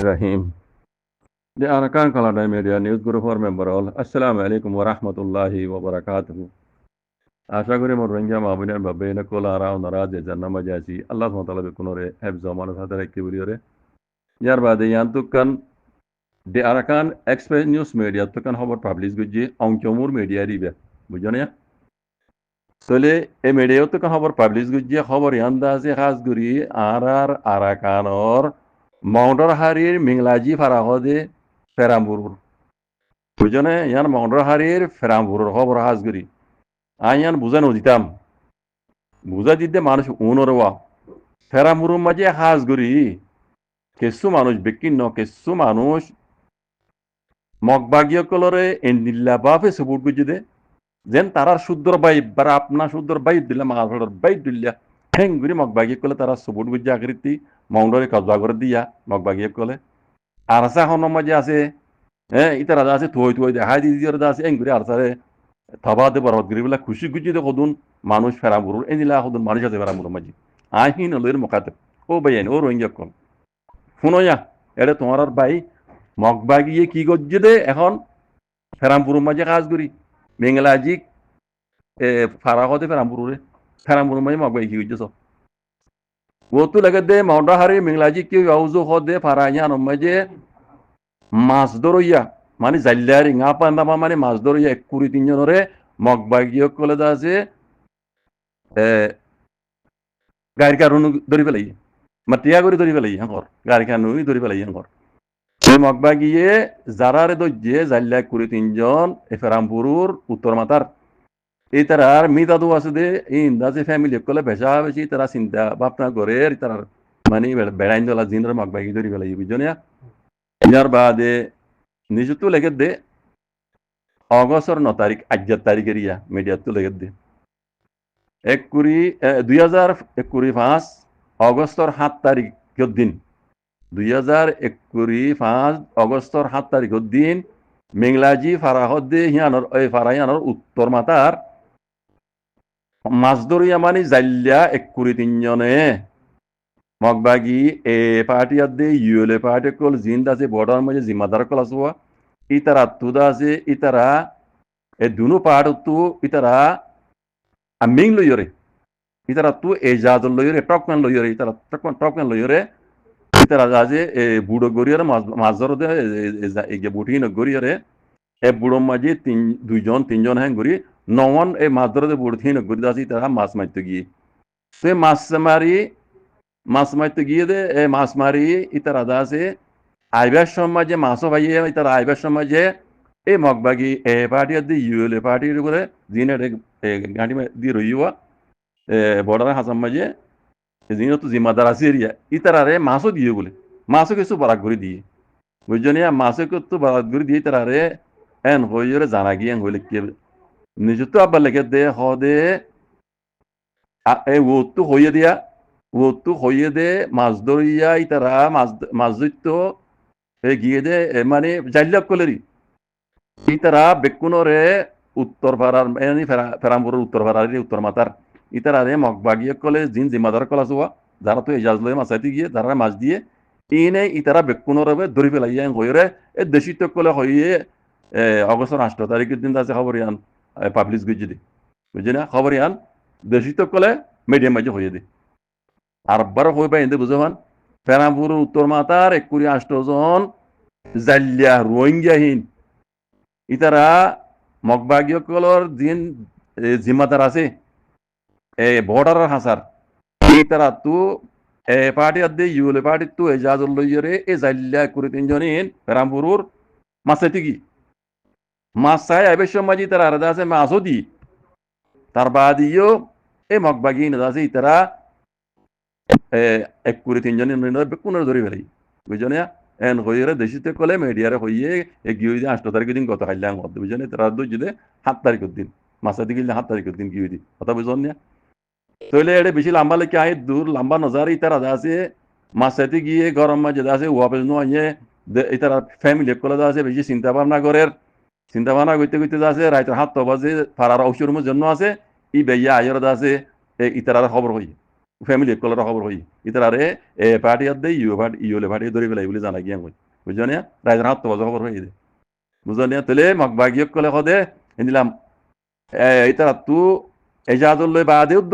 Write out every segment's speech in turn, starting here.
Rahim. The Arakan Kalada Media News Group for member all. Assalamu alaikum wa rahmatullahi wa barakatuhu. আশা করি মোর রোহিঙ্গা মাহবুবের বাবে কোলারা ওনারা যে জান্না মাঝে আছি আল্লাহ সুবহানাহু বেকুনরে হেফজ মানব হাতে রাখতে বলিওরে ইয়ার বাদে ইয়ান্তুকান the Arakan Express News Media তুকান খবর পাবলিশ গুজি অংচমুর মিডিয়া দিবে বুঝছো না তলে এই মিডিয়া তুকান খবর পাবলিশ গুজি খবর ইয়ান্দা আছে খাস গুরি আর আরাকানর মাউন্টর হারির মিংলাজি ফারাহদে ফেরামবুর বুঝছো না ইয়ান মাউন্টর হারির ফেরামবুরের খবর হাজগুরি আইয়ান বুঝানো দিতাম বুঝা দিতে মানুষ উনরওয়া ফেরামুরুর মাঝে হাজ গরি কিছু মানুষ বিকিন্ন কিছু মানুষ মগবাগীয় কলরে এন্ডিল্লা বাপে সবুট বুঝি দে যেন তারার শুদ্ধর বাইব বারা আপনা শুদ্ধর বাইব দিলে মাগাফলের বাইব দিল্লা হেং গুরি মগবাগীয় কলে তারা সবুট বুঝি আকৃতি মাউন্ডরে কজবা করে দিয়া মগবাগীয় কলে আর আসা হন মাঝে আছে ইতারা আছে থই দেখাই দিয়ে আছে এং গুরি আর সারে থবাতে বরবাদ করি বলে খুশি খুশি দে কদুন মানুষ ফেরামুরুর এনিলা কদুন মানুষ আছে ফেরামুরুর মাঝে আইন লইর মকাতে ও বাইন ও রোহিঙ্গা কল শুনোয়া এটা তোমার আর ভাই মগবাগিয়ে কি করছে দে এখন ফেরামপুরের মাঝে কাজ করি বেঙ্গলাজি ফারাকতে ফেরামপুরের মাঝে মগবাগি কি করছে সব ও তো লাগে দে মাউন্টা হারি বেঙ্গলাজি কি আউজো খ দে ফারাইয়ান মাঝে মাছ ধরইয়া মানে জাল্লার ইঙা পান্দামা মানে মাছ ধরইয়া ২৩ জনরে মগবাগিয়ে কলে দা আছে গাড়ি কারণ ধরি পেলাই মাতিয়া করে ধরি পেলাই হাঁকর গাড়ি কানুই ধরি পেলাই হাঁকর সেই মগবা গিয়ে যারারে দজ্জে জাল্লা ২৩ জন ফেরামপুরুর উত্তর মাতার এই তারার মিতাদু আছে দে এই ইন্দাজে ফ্যামিলি কলে বেশা বেশি তারা চিন্তা ভাবনা করে তারার মানে বেড়াইন দলা জিনের মগবাগি ধরি পেলাই বুঝছো না ইয়ার বাদে নিজেতো লেগে দে অগস্টর ৯ তারিখ ৮ তারিখের ইয়া মিডিয়াতো লেগে দে ২০২১ অগস্টর ৭ তারিখের দিন ২০২১ অগস্টর ৭ তারিখের দিন মেংলাজি ফারাহদ্দে হিয়ানর ওই ফারাহিয়ানর উত্তর মাতার মাছ ধরিয়া মানে জাল্লা ২৩ জনে মগবাগি এ পার্টি আদে ইউএলএ পার্টি কল জিন্দ আছে বর্ডার মাঝে জিম্মাদার কল আসুয়া ইতারা তুদা আছে ইতারা এ দুনো পাহাড়তো ইতারা আমিং লইরে ইতারা তু এজাজল লইরে টকম্যান লইরে ইতারা টকম্যান লইরে ইতারা যাজে বুড়ো গরিয়ারে মাছর দে এগে বুটিন গরিয়ারে এ বুড়ো মাঝে দুইজন তিনজন হ্যাঁ গরি নওয়ান এই মাছ ধরে বুড়ো থিন গরি দাসি তারা মাছ মারতে গিয়ে সে মাছ মারতে গিয়ে দে এ মাছ মারি ইতারা দাসে আইবার সমাজে মাছও ভাইয়ে ইতারা আইবার সমাজে এই মগবাগি এ পার্টি দি ইউএলএ পার্টির উপরে জিনে গাঁটি দিয়ে রইয়া বর্ডার হাসাম মাঝে জিনে তো জিম্মাদার আছে এরিয়া ইতারারে মাছও দিয়ে বলে মাছও কিছু বারাক করে দিয়ে বুঝজনিয়া মাছও কিছু বারাক করে দিয়ে তারারে এন হইরে জানা গিয়ে হইলে কি নিজে তো আবার লেগে দে হ দে এই ওতো হইয়ে দে মাছ ধরিয়া ইতারা মাছ ধরতো গিয়ে দে মানে জাল্লাক কলেরি ইতারা বেকুনরে উত্তর পাড়ার ফেরামপুরের উত্তর পাড়ার উত্তর মাতার ইতারারে মগবাগিয়ে কলে জিন জিম্মাদার কলা চুয়া যারা তো এজাজ লয়ে মাছাইতে গিয়ে যারা মাছ দিয়ে ইনে ইতারা বেকুনরে ধরি পেলাইয়া হইরে এ দেশিত কলে হইয়ে অগস্টর ৮ তারিখের দিন আছে খবর ইয়ান পাবলিশ গুজি দি বুঝি না খবর ইয়ান দেশিত কলে মিডিয়াম মাঝে হইয়ে দি আর বার হই পাই এতে বুঝবান ফেরামপুরের উত্তর মাতার ২৮ জন জাল্লিয়া রোহিঙ্গাহীন ইতারা মগবাগীয় কলর দিন জিম্মাদার আছে বর্ডারের হাসার ইতারা তো পার্টি আদে ইউএলএ পার্টি তো এজাজল লইরে এ জাল্লা ২৩ জনিন ফেরামপুরুর মাছাইতে কি মাছ চাই আইবের সমাজি তারা আলাদা আছে মাছও দি তার বাদিও এই মগবাগি আছে ইতারা ২৩ জনের কোনো ধরি ফেলাই বুঝছো না এন হইরে দেশিতে কলে মিডিয়ারে হইয়ে গিয়ে ৮ তারিখের দিন গত খাইলাম বুঝছো না তারা দুই ৭ তারিখের দিন মাছাইতে গেলে ৭ তারিখের দিন গিয়ে দি কথা বুঝন না তইলে এটা বেশি লম্বা লেগে আই দূর লম্বা নজার ইতারা আছে মাছাইতে গিয়ে গরম মাঝে আছে ওয়াপেস নিয়ে ইতারা ফ্যামিলি কলে আছে বেশি চিন্তা ভাবনা করে চিন্তা ভাবনা করতে আছে রাইতের ৭ বাজে ফারার ঔষধের জন্য আছে ই বেয়া আয়ের আছে ইতারার খবর হই ফ্যামিলি কলর খবর হই ইতারে এ পার্টি আদে ইউলে পার্টি ধরে বেলাই বলে জানা গিয়া কই বুঝছো না রাইজার হাত তো খবর হই দে বুঝছো না তেলে মগবাগিয় কলে হদে এনিলাম ইতারা তু এজাজুল লই বাদে উদ্দ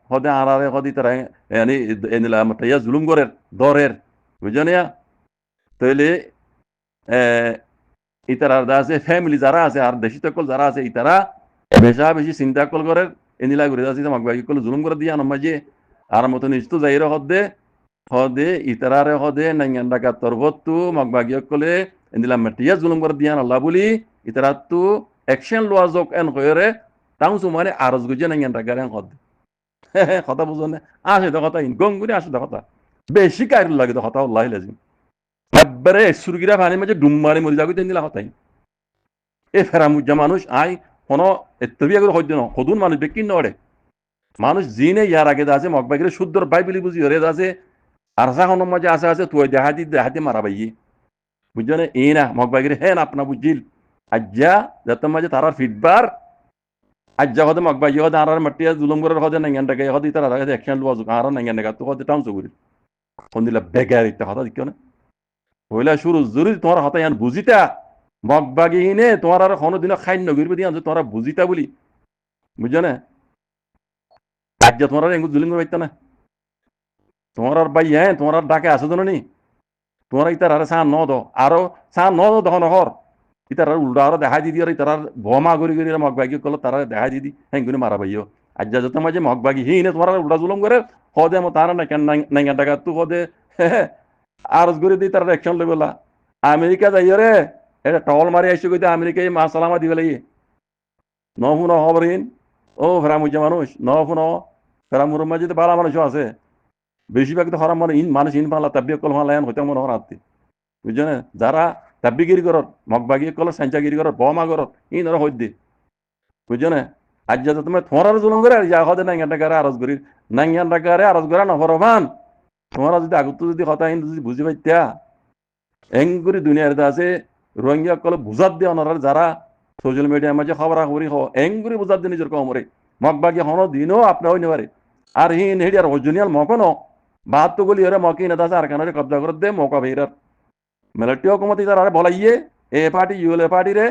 হদে আরারে হদি তারা এনি এনিলাম তাইয়া জুলুম করের দরের বুঝছো না তাইলে ইতারা আছে ফ্যামিলি যারা আছে আর দেশি তকল যারা আছে ইতারা বেশা বেশি চিন্তা কল করে এনিলা ঘুরে যাচ্ছে মগবাগি কল জুলুম করে দিয়া নমাজে আর মতো নিশ্চিত যাইরে হদে ইতারারে হদে নাঙ্গান ডাকা তরবতু মগবাগি কলে এনিলা মেটিয়া জুলুম করে দিয়া আল্লাহ বলি ইতারা তু অ্যাকশন লোয়া যোগ এন কইরে তাও সুমানে আরজ গুজে নাঙ্গান ডাকারে হদ কথা বুঝো না আসে তো কথা গঙ্গুরি আসে তো কথা বেশি কাইর লাগে তো কথা আল্লাহ লাজিম একবারে সুরগিরা পানির মাঝে ডুম মারি মরি যাবি তেন দিলা কথাই এ ফেরামুজ্জা মানুষ আই কোনো এত্তবিয়া করে হইতো না সদুন মানুষ বেকিন নড়ে মানুষ জিনে ইয়ার আগে আছে মগবাগিরে শুদ্ধর বাইবেলি বুঝি হরে আছে আর সাহনের মাঝে আছে তুই দেহাতি মারা বাইয়ে বুঝছো না এই না মগবাগিরে হ্যাঁ আপনা বুঝিল আজ্জা যাতে মাঝে তারার ফিটবার আজ্জা হদে মগবাগি হদে আর মাটিয়া জুলুম করে হদে নাঙ্গান টাকা হদে তারা একশন লোয়া আর নাঙ্গান টাকা তো হদে টাউন চগুরি কোন দিলা বেগার ইত্যা কথা দিও না হইলা শুরু জরুরি তোমার হতা ইয়ান বুঝিতা মগবাগি হিনে তোমার আর কোনো দিন খাইন্য গরিবে দিয়া তোমরা বুঝিতা বলি বুঝছো না আজ তোমার এঙ্গু জুলিং পাইতা না তোমার আর ভাই হ্যাঁ তোমার আর ডাকে আছে নি তোমার ইতার আর চা ন দো আরো চা ন দহ নহর ইতার আর উল্টা আরো দেখা দিদি আর ইতার আর ভমা করি মগবাগি কল তারা দেখা দিদি হেঙ্গুনি মারা ভাইও আজ যত মাঝে মগবাগি হিনে তোমার উল্টা জুলুম করে হদে মো তারা না কেন নাঙ্গা টাকা তু হদে আরজ করে দিই তারা একশন লেবেলা আমেরিকা যাই রে এটা টল মারি আইসে কইতে আমেরিকায় মা সালামা দিবে লাগি নফুন হবরিন ও ফেরামুজা মানুষ নফুন ফেরামুর মাঝে তো বালা মানুষও আছে বেশিরভাগ তো হরাম মানুষ ইন পালা তাব্বিয়া কল মালায়ান হইতে মনে হরাতে বুঝছো না যারা তাব্বিগিরি করত মগবাগি কল সেঞ্চাগিরি করত বমা করত ইন ওরা হইতে বুঝছো না আজ যাতে তুমি তোমার জুলুম করে যা হদে নাঙ্গান টাকারে আরজ করি নাঙ্গান টাকারে আরজ করা নহরমান তোমারা যদি আগত যদি কথা যদি বুঝি পাইতা এঙ্গুরি দুনিয়ার আছে রোহিঙ্গা কলে বুঝাত দিয়ে অনার যারা সোশ্যাল মিডিয়ার মাঝে খবর খবরি এঙ্গুরি বুঝাত দিয়ে নিজের কমরে মগবাগি হন দিনও আপনার হইতে পারে আর হিন হেডি আর অজনিয়াল মকনো বাদ তো গলি এরা মকি নেতা আর কানারে কবজা করে দে মকা বেরার মেলাটি হকুমতি তার আর বলাইয়ে এ পার্টি ইউএলএ পার্টি রে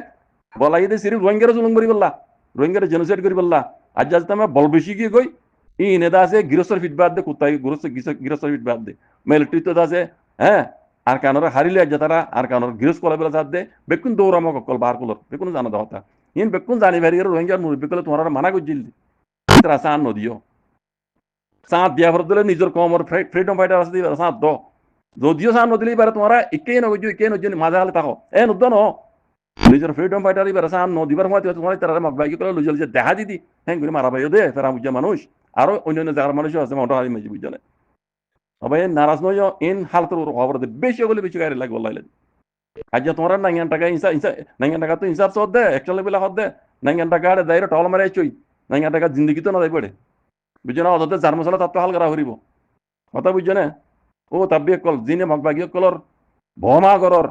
বলাই দে সিরি রোহিঙ্গার জুলুম করি বললা রোহিঙ্গার জেনোসাইড করি বললা আজ যাতে আমি বল বেশি গিয়ে কই ই নেতা আছে গৃহস্থর ফিটবাদ দে কুত্তাই গৃহস্থর ফিটবাদ দে মেলটি তো আছে হ্যাঁ আর কানোর হারিলে আজ তারা আর কানোর গৃহস্থ কলা বেলা সাথ দে বেকুন দৌড়ামো কল বার কলর বেকুন জানা দহতা ইন বেকুন জানি ভারি রোহিঙ্গার মুরব্বী কলে তোমার মানা করছিল তারা চান নদিও চাঁদ দিয়া ভর দিলে নিজের কমর ফ্রিডম ফাইটার আছে চাঁদ দ যদিও চাঁদ নদিলে এবার তোমারা একেই নগজ একেই নজ মাজা হলে থাকো এ নদ্দ ন নিজের ফ্রিডম ফাইটার এবার চাঁদ নদিবার সময় তোমার তারা মগবাগি করে লুজল যে দেখা দিদি হ্যাঁ করে মারা পাইও দে ফেরা বুঝা মানুষ আরো অন্যান্য জায়গার মানুষও আছে মোটা হারি মাঝে বুঝলে সবাই নারাজ নয় ইন হালতের খবর দে বেশি হলে বেশি গাড়ি লাগবে লাইলে আজ তোমার নাঙ্গান টাকা নাঙ্গান টাকা তো ইনসার সদ দে একশো লেবেলা হদ দে নাঙ্গান টাকা দায়রে টল মারে চই নাঙ্গান টাকা জিন্দগি তো না যাই পড়ে বুঝছো না অত জার মশলা তার তো হাল করা হরিব কথা বুঝছো না ও তাব্বিয়ে কল জিনে মগবাগিয়ে কলর ভমা করর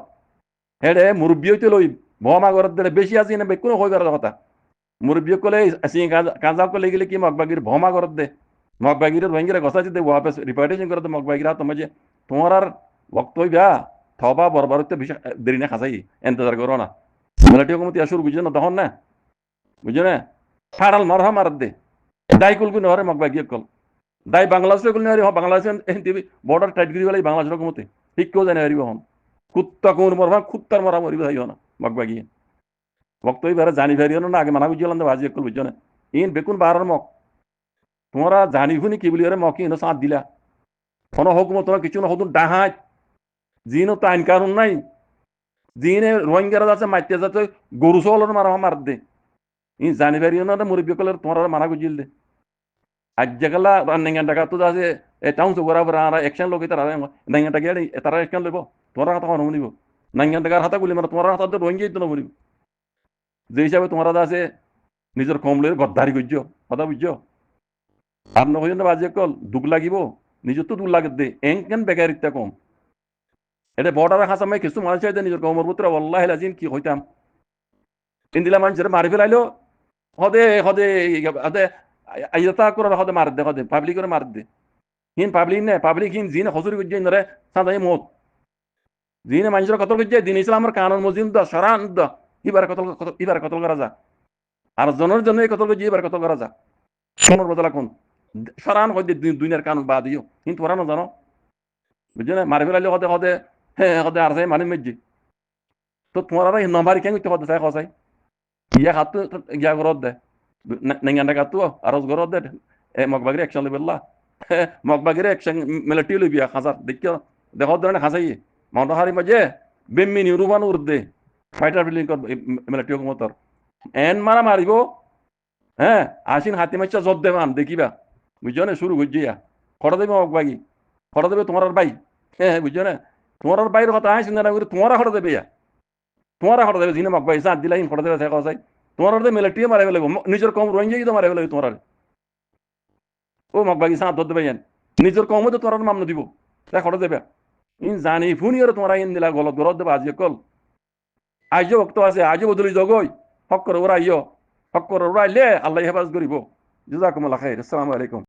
হেডে মুরব্বী হইতে লই ভমা করর দিলে বেশি আসি না বেকুনো হয়ে করার কথা মুরব্বী কলে কাঁজা কলে গেলে কি মগবাগির ভমা করর দে মগবাগির রোহিঙ্গিরা গসা দিতে ওয়াপস রিপার্টেশন করে দে মগবাগিরা তোমার যে তোমার আর বক্ত হইবা থবা বরবার হইতে বেশি দেরি না খাসাই এন্তজার করো না মেলাটিও কমতি আসুর বুঝছো না তখন না বুঝছো না ফাড়াল মারহা মার দে দাই কুল গুণ হরে মগবাগিয়ে কল দাই বাংলাদেশের গুণ হরে বাংলাদেশের বর্ডার টাইট গিরি বলে বাংলাদেশের কমতে ঠিক কেউ জানে হারিব হন কুত্তা কোন মরবা কুত্তার মরা মরিব হাইব না মগবাগিয়ে বক্ত হইবার জানি ভারিও না আগে মানা বুঝলাম না বাজি কল বুঝছো না ইন বেকুন বাহার মক তোমরা জানি শুনি কি বলি মকি ইনো সাঁত দিলা কোনো হুকুমত তোমার কিছু না হতুন ডাহাত জিনও তো আইন কানুন নাই জিনে রোহিঙ্গারা যাচ্ছে মাইতে যাচ্ছে গরু সলের মারা মার দে ই জানি পারিও না মুরব্বী কলের তোমার মানা গুজিল দে আজ জাগালা নেঙ্গান টাকা তো আছে টাউন চোরা আর একশন লোক তারা নেঙ্গান টাকা তারা একশন লইব তোমার হাতে কোনো শুনিব নেঙ্গান টাকার হাতে গুলি মানে তোমার হাতে রোহিঙ্গা তো নবনিব যে হিসাবে তোমার আছে নিজের কমলের গদ্দারি করছ কথা বুঝছো আর নয় না বাজে কল দুঃখ লাগিব নিজের তো দুঃখ লাগে দে এং কেন বেকারিতা কম এটা বর্ডার হাসা মাই কিছু মানুষ নিজের কমর পুত্র আল্লাহ আজিম কি হইতাম ইন্দিলা মানুষের মারি ফেলাইলো হদে হদে হদে আইতা করে হদে মার দে হদে পাবলিক করে মার দে হিন পাবলিক হিন জিনে হজুরি গুজ্জে নরে সাদাই মত জিনে মানুষের কতল গুজ্জে দিন ইসলামের কানুন মজিম দ সরান দ ইবার কতল করা যা আর জনের জন্য এই কতল গুজ্জে ইবার কতল করা যা কোনর বদলা কোন সরান হইতে দুনিয়ার কানুন বাদ দিও কিন্তু ওরা না জানো বুঝছো না মারি ফেলাইলে হদে হদে হ্যাঁ হদে আর যাই মানে মেজি তো তোমার আর নম্বর কেন করতে হদে চাই খসাই ইয়া হাত ইয়া গরদ দে নেঙ্গান্ডা কাতু আর গরদ দে মগবাগিরি একশন লেবেল্লা মগবাগিরি একশন মিলিটারি লইবিয়া খাসার দেখিও দেখো ধরনের খাসাই মন্ডহারি মাঝে বেম্মিনি রুবান উর্দে ফাইটার বিল্ডিং কর মিলিটারি হুকুমতর এন মারা মারিব হ্যাঁ আসিন হাতি মাচ্ছা জব দেবান দেখিবা বুঝছো না শুরু বুঝিয়া খড়া দেবে মগবাগি খড়া দেবে তোমার বাই হ্যাঁ বুঝছো না তোমার বাইরের কথা আসিন না করে তোমারা খড়া দেবে ইয়া তোমারা খড়া দেবে জিনে মগবাই সাত দিলাইন খড়া দেবে দেখা যায় তোমার মিলিটারি মারে ফেলে নিজের কম রোহিঙ্গা তো মারে ফেলে তোমার ও মগবাগি সাত ধরতে পাইয়েন নিজের কমও তো তোমার মামলা দিব তাই খড়া দেবে ইন জানি ফুনি আর তোমার ইন দিলা গলত গরত দেবে আজকে কল আজও বক্ত আছে আজও বদলি জগই হক করে ওরা আইয় হক করে ওরা আইলে আল্লাহ হেফাজ করিব জাযাকুমুল্লাহ খাইর আসসালামু আলাইকুম